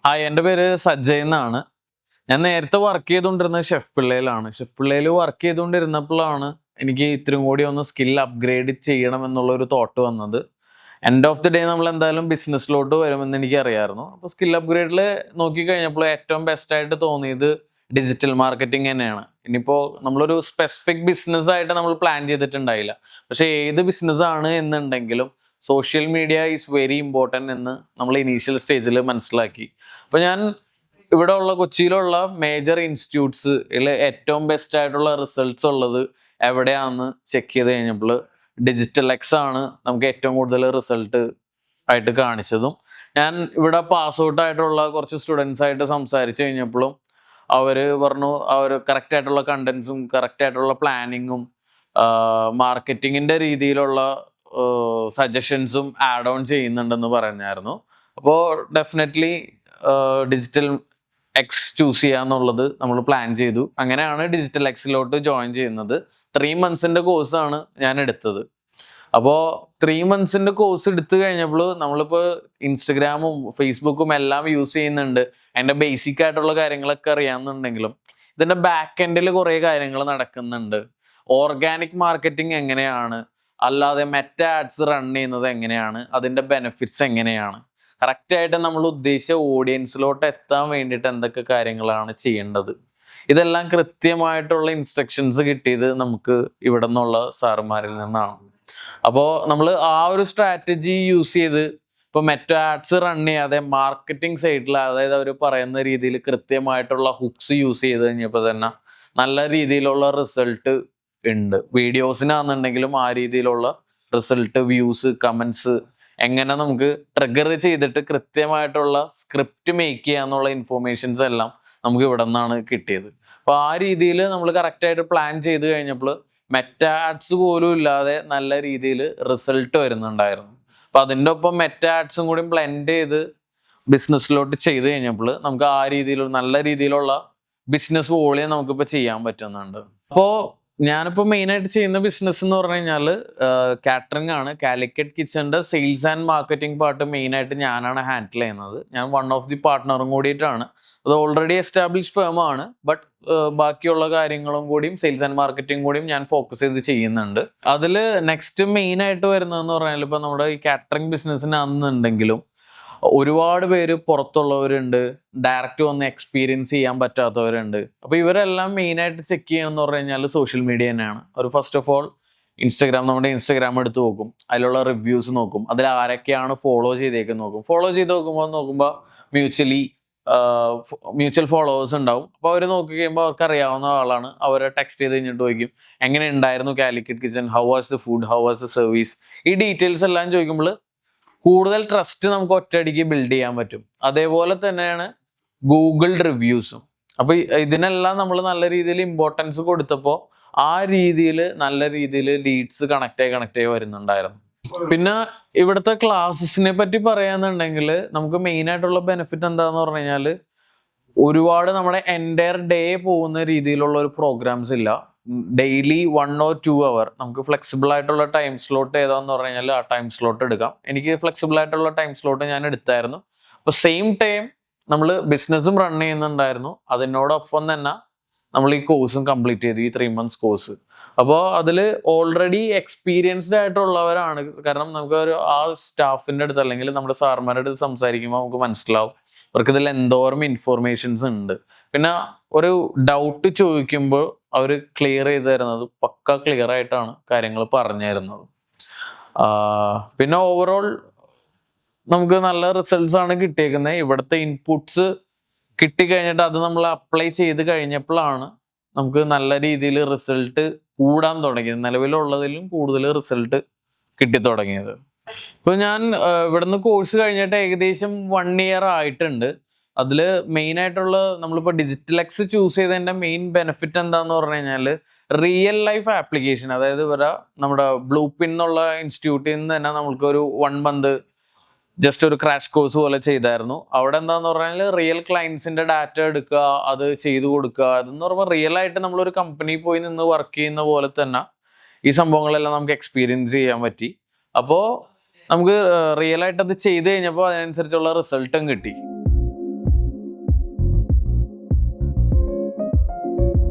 Hi, എൻ്റെ പേര് സജ്ജയ് എന്നാണ്. ഞാൻ നേരത്തെ വർക്ക് ചെയ്തുകൊണ്ടിരുന്നത് ഷെഫ് പിള്ളയിലാണ്. ഷെഫ് പിള്ളയിൽ വർക്ക് ചെയ്തുകൊണ്ടിരുന്നപ്പോഴാണ് എനിക്ക് ഇത്തിരി കൂടി ഒന്ന് സ്കിൽ അപ്ഗ്രേഡ് ചെയ്യണം എന്നുള്ളൊരു തോട്ട് വന്നത്. എൻഡ് ഓഫ് ദി ഡേ നമ്മൾ എന്തായാലും ബിസിനസ്സിലോട്ട് വരുമെന്ന് എനിക്കറിയാമായിരുന്നു. അപ്പോൾ സ്കിൽ അപ്ഗ്രേഡിൽ നോക്കിക്കഴിഞ്ഞപ്പോൾ ഏറ്റവും ബെസ്റ്റായിട്ട് തോന്നിയത് ഡിജിറ്റൽ മാർക്കറ്റിംഗ് തന്നെയാണ്. ഇനിയിപ്പോൾ നമ്മളൊരു സ്പെസിഫിക് ബിസിനസ് ആയിട്ട് നമ്മൾ പ്ലാൻ ചെയ്തിട്ടുണ്ടായില്ല. പക്ഷേ ഏത് ബിസിനസ്സാണ് എന്നുണ്ടെങ്കിലും social media is very important എന്ന് നമ്മൾ ഇനീഷ്യൽ സ്റ്റേജിൽ മനസ്സിലാക്കി. അപ്പോൾ ഞാൻ ഇവിടെ ഉള്ള കൊച്ചിയിലുള്ള മേജർ ഇൻസ്റ്റിറ്റ്യൂട്ട്സിൽ ഏറ്റവും ബെസ്റ്റ് ആയിട്ടുള്ള റിസൾട്ട്സ് ഉള്ളത് എവിടെയാണെന്ന് ചെക്ക് ചെയ്ത് കഴിഞ്ഞപ്പോൾ ഡിജിറ്റൽ എക്സ് ആണ് നമുക്ക് ഏറ്റവും കൂടുതൽ റിസൾട്ട് ആയിട്ട് കാണിച്ചതും. ഞാൻ ഇവിടെ പാസ് ഔട്ട് ആയിട്ടുള്ള കുറച്ച് സ്റ്റുഡൻസ് ആയിട്ട് സംസാരിച്ച് കഴിഞ്ഞപ്പോഴും അവർ പറഞ്ഞു അവർ കറക്റ്റ് ആയിട്ടുള്ള കണ്ടൻസും കറക്റ്റ് ആയിട്ടുള്ള പ്ലാനിങ്ങും മാർക്കറ്റിങ്ങിൻ്റെ രീതിയിലുള്ള സജഷൻസും ആഡ് ഓൺ ചെയ്യുന്നുണ്ടെന്ന് പറഞ്ഞായിരുന്നു. അപ്പോൾ ഡെഫിനറ്റ്ലി ഡിജിറ്റൽ എക്സ് ചൂസ് ചെയ്യാന്നുള്ളത് നമ്മൾ പ്ലാൻ ചെയ്തു. അങ്ങനെയാണ് ഡിജിറ്റൽ എക്സിലോട്ട് ജോയിൻ ചെയ്യുന്നത്. 3 months കോഴ്സാണ് ഞാൻ എടുത്തത്. അപ്പോൾ 3 months കോഴ്സ് എടുത്തു കഴിഞ്ഞപ്പോൾ നമ്മളിപ്പോൾ ഇൻസ്റ്റഗ്രാമും ഫേസ്ബുക്കും എല്ലാം യൂസ് ചെയ്യുന്നുണ്ട്. അതിൻ്റെ ബേസിക് ആയിട്ടുള്ള കാര്യങ്ങളൊക്കെ അറിയാമെന്നുണ്ടെങ്കിലും ഇതിൻ്റെ ബാക്ക് എൻഡിൽ കുറേ കാര്യങ്ങൾ നടക്കുന്നുണ്ട്. ഓർഗാനിക് മാർക്കറ്റിംഗ് എങ്ങനെയാണ്, അല്ലാതെ മെറ്റ ആഡ്സ് റൺ ചെയ്യുന്നത് എങ്ങനെയാണ്, അതിൻ്റെ ബെനിഫിറ്റ്സ് എങ്ങനെയാണ്, കറക്റ്റായിട്ട് നമ്മൾ ഉദ്ദേശിച്ച ഓഡിയൻസിലോട്ട് എത്താൻ വേണ്ടിയിട്ട് എന്തൊക്കെ കാര്യങ്ങളാണ് ചെയ്യേണ്ടത്, ഇതെല്ലാം കൃത്യമായിട്ടുള്ള ഇൻസ്ട്രക്ഷൻസ് കിട്ടിയത് നമുക്ക് ഇവിടെ നിന്നുള്ള സാറുമാരിൽ നിന്നാണ്. അപ്പോൾ നമ്മൾ ആ ഒരു സ്ട്രാറ്റജി യൂസ് ചെയ്ത് ഇപ്പോൾ മെറ്റ ആഡ്സ് റൺ ചെയ്യാതെ മാർക്കറ്റിംഗ് സൈഡിൽ, അതായത് അവർ പറയുന്ന രീതിയിൽ കൃത്യമായിട്ടുള്ള ഹുക്സ് യൂസ് ചെയ്ത് കഴിഞ്ഞപ്പോൾ തന്നെ നല്ല രീതിയിലുള്ള റിസൾട്ട് ഉണ്ട്. വീഡിയോസിനാണെന്നുണ്ടെങ്കിലും ആ രീതിയിലുള്ള റിസൾട്ട്, വ്യൂസ്, കമൻസ് എങ്ങനെ നമുക്ക് ട്രിഗർ ചെയ്തിട്ട് കൃത്യമായിട്ടുള്ള സ്ക്രിപ്റ്റ് മേക്ക് ചെയ്യാന്നുള്ള ഇൻഫോർമേഷൻസ് എല്ലാം നമുക്ക് ഇവിടെ നിന്നാണ് കിട്ടിയത്. അപ്പോൾ ആ രീതിയിൽ നമ്മൾ കറക്റ്റായിട്ട് പ്ലാൻ ചെയ്ത് കഴിഞ്ഞപ്പോൾ മെറ്റ ആഡ്സ് പോലും ഇല്ലാതെ നല്ല രീതിയിൽ റിസൾട്ട് വരുന്നുണ്ടായിരുന്നു. അപ്പോൾ അതിൻ്റെ ഒപ്പം മെറ്റ ആഡ്സും കൂടി ബ്ലെൻഡ് ചെയ്ത് ബിസിനസ്സിലോട്ട് ചെയ്ത് കഴിഞ്ഞപ്പോൾ നമുക്ക് ആ രീതിയിലുള്ള നല്ല രീതിയിലുള്ള ബിസിനസ് വോളിയം നമുക്കിപ്പോൾ ചെയ്യാൻ പറ്റുന്നുണ്ട്. അപ്പോൾ ഞാനിപ്പോൾ മെയിനായിട്ട് ചെയ്യുന്ന ബിസിനസ് എന്ന് പറഞ്ഞു കഴിഞ്ഞാൽ കാറ്ററിംഗ് ആണ്. കാലിക്കറ്റ് കിച്ചൻ്റെ സെയിൽസ് ആൻഡ് മാർക്കറ്റിംഗ് പാർട്ട് മെയിനായിട്ട് ഞാനാണ് ഹാൻഡിൽ ചെയ്യുന്നത്. ഞാൻ വൺ ഓഫ് ദി പാർട്ട്ണറും കൂടിയിട്ടാണ്. അത് ഓൾറെഡി എസ്റ്റാബ്ലിഷ് ഫേമാണ്. ബട്ട് ബാക്കിയുള്ള കാര്യങ്ങളും കൂടിയും സെയിൽസ് ആൻഡ് മാർക്കറ്റിംഗ് കൂടിയും ഞാൻ ഫോക്കസ് ചെയ്ത് ചെയ്യുന്നുണ്ട്. അതിൽ നെക്സ്റ്റ് മെയിനായിട്ട് വരുന്നതെന്ന് പറഞ്ഞാൽ ഇപ്പോൾ നമ്മുടെ ഈ കാറ്ററിംഗ് ബിസിനസ്സിനാണെന്നുണ്ടെങ്കിലും ഒരുപാട് പേര് പുറത്തുള്ളവരുണ്ട്, ഡയറക്റ്റ് വന്ന് എക്സ്പീരിയൻസ് ചെയ്യാൻ പറ്റാത്തവരുണ്ട്. അപ്പോൾ ഇവരെല്ലാം മെയിനായിട്ട് ചെക്ക് ചെയ്യണമെന്ന് പറഞ്ഞു കഴിഞ്ഞാൽ സോഷ്യൽ മീഡിയ തന്നെയാണ്. ഒരു ഫസ്റ്റ് ഓഫ് ഓൾ നമ്മുടെ ഇൻസ്റ്റഗ്രാം എടുത്ത് നോക്കും, അതിലുള്ള റിവ്യൂസ് നോക്കും, അതിൽ ആരൊക്കെയാണ് ഫോളോ ചെയ്തേക്കെന്ന് നോക്കും. ഫോളോ ചെയ്ത് നോക്കുമ്പോൾ മ്യൂച്വൽ ഫോളോവേഴ്സ് ഉണ്ടാവും. അപ്പോൾ അവർ നോക്കി കഴിയുമ്പോൾ അവർക്ക് അറിയാവുന്ന ആളാണ്. അവരെ ടെക്സ്റ്റ് ചെയ്ത് കഴിഞ്ഞിട്ട് ചോദിക്കും എങ്ങനെ ഉണ്ടായിരുന്നു Calicut kitchen, how was the food, how was the service, ഈ ഡീറ്റെയിൽസ് എല്ലാം ചോദിക്കുമ്പോൾ കൂടുതൽ ട്രസ്റ്റ് നമുക്ക് ഒറ്റയടിക്ക് ബിൽഡ് ചെയ്യാൻ പറ്റും. അതേപോലെ തന്നെയാണ് ഗൂഗിൾ റിവ്യൂസും. അപ്പോൾ ഇതിനെല്ലാം നമ്മൾ നല്ല രീതിയിൽ ഇമ്പോർട്ടൻസ് കൊടുത്തപ്പോൾ ആ രീതിയിൽ നല്ല രീതിയിൽ ലീഡ്സ് കണക്ട് ആയി വരുന്നുണ്ടായിരുന്നു. പിന്നെ ഇവിടുത്തെ ക്ലാസ്സസിനെ പറ്റി പറയാന്നുണ്ടെങ്കിൽ നമുക്ക് മെയിൻ ആയിട്ടുള്ള ബെനിഫിറ്റ് എന്താന്ന് പറഞ്ഞു കഴിഞ്ഞാൽ ഒരുപാട് നമ്മുടെ എൻറ്റയർ ഡേ പോകുന്ന രീതിയിലുള്ള ഒരു പ്രോഗ്രാംസ് ഇല്ല. ഡെയിലി 1 or 2 hour നമുക്ക് ഫ്ലെക്സിബിൾ ആയിട്ടുള്ള ടൈം സ്ലോട്ട് ഏതാന്ന് പറഞ്ഞു കഴിഞ്ഞാൽ ആ ടൈം സ്ലോട്ട് എടുക്കാം. എനിക്ക് ഫ്ലെക്സിബിൾ ആയിട്ടുള്ള ടൈം സ്ലോട്ട് ഞാൻ എടുത്തായിരുന്നു. അപ്പോൾ സെയിം ടൈം നമ്മൾ ബിസിനസ്സും റൺ ചെയ്യുന്നുണ്ടായിരുന്നു. അതിനോടൊപ്പം തന്നെ നമ്മൾ ഈ കോഴ്സും കംപ്ലീറ്റ് ചെയ്തു, ഈ 3 months കോഴ്സ്. അപ്പോൾ അതിൽ ഓൾറെഡി എക്സ്പീരിയൻസ്ഡ് ആയിട്ടുള്ളവരാണ്. കാരണം നമുക്ക് ആ സ്റ്റാഫിൻ്റെ അടുത്ത് അല്ലെങ്കിൽ നമ്മുടെ സാർമാരുടെ അടുത്ത് സംസാരിക്കുമ്പോൾ നമുക്ക് മനസ്സിലാവും അവർക്ക് ഇതിൽ എന്തോരം ഇൻഫോർമേഷൻസ് ഉണ്ട്. പിന്നെ ഒരു ഡൗട്ട് ചോദിക്കുമ്പോൾ അവർ ക്ലിയർ ചെയ്ത് തരുന്നത് പക്ക ക്ലിയർ ആയിട്ടാണ് കാര്യങ്ങൾ പറഞ്ഞു തരുന്നത്. പിന്നെ ഓവറോൾ നമുക്ക് നല്ല റിസൾട്ട്സ് ആണ് കിട്ടിയേക്കുന്നത്. ഇവിടുത്തെ ഇൻപുട്സ് കിട്ടിക്കഴിഞ്ഞിട്ട് അത് നമ്മൾ അപ്ലൈ ചെയ്ത് കഴിഞ്ഞപ്പോഴാണ് നമുക്ക് നല്ല രീതിയിൽ റിസൾട്ട് കൂടാൻ തുടങ്ങിയത്. നിലവിലുള്ളതിലും കൂടുതൽ റിസൾട്ട് കിട്ടിത്തുടങ്ങിയത്. ഇപ്പോൾ ഞാൻ ഇവിടുന്ന് കോഴ്സ് കഴിഞ്ഞിട്ട് ഏകദേശം 1 year ആയിട്ടുണ്ട്. അതിൽ മെയിനായിട്ടുള്ള നമ്മളിപ്പോൾ ഡിജിറ്റൽ എക്സ് ചൂസ് ചെയ്തതിൻ്റെ മെയിൻ ബെനിഫിറ്റ് എന്താന്ന് പറഞ്ഞു കഴിഞ്ഞാൽ റിയൽ ലൈഫ് ആപ്ലിക്കേഷൻ. അതായത് നമ്മുടെ ബ്ലൂ പിൻ എന്നുള്ള ഇൻസ്റ്റിറ്റ്യൂട്ടിൽ നിന്ന് തന്നെ നമ്മൾക്ക് ഒരു 1 month ജസ്റ്റ് ഒരു ക്രാഷ് കോഴ്സ് പോലെ ചെയ്തായിരുന്നു. അവിടെ എന്താന്ന് പറഞ്ഞാൽ റിയൽ ക്ലയൻസിൻ്റെ ഡാറ്റ എടുക്കുക, അത് ചെയ്തു കൊടുക്കുക. അതെന്ന് പറയുമ്പോൾ റിയൽ ആയിട്ട് നമ്മളൊരു കമ്പനി പോയി നിന്ന് വർക്ക് ചെയ്യുന്ന പോലെ തന്നെ ഈ സംഭവങ്ങളെല്ലാം നമുക്ക് എക്സ്പീരിയൻസ് ചെയ്യാൻ പറ്റി. അപ്പോൾ നമുക്ക് റിയൽ ആയിട്ട് അത് ചെയ്ത് കഴിഞ്ഞപ്പോൾ അതിനനുസരിച്ചുള്ള റിസൾട്ടും കിട്ടി.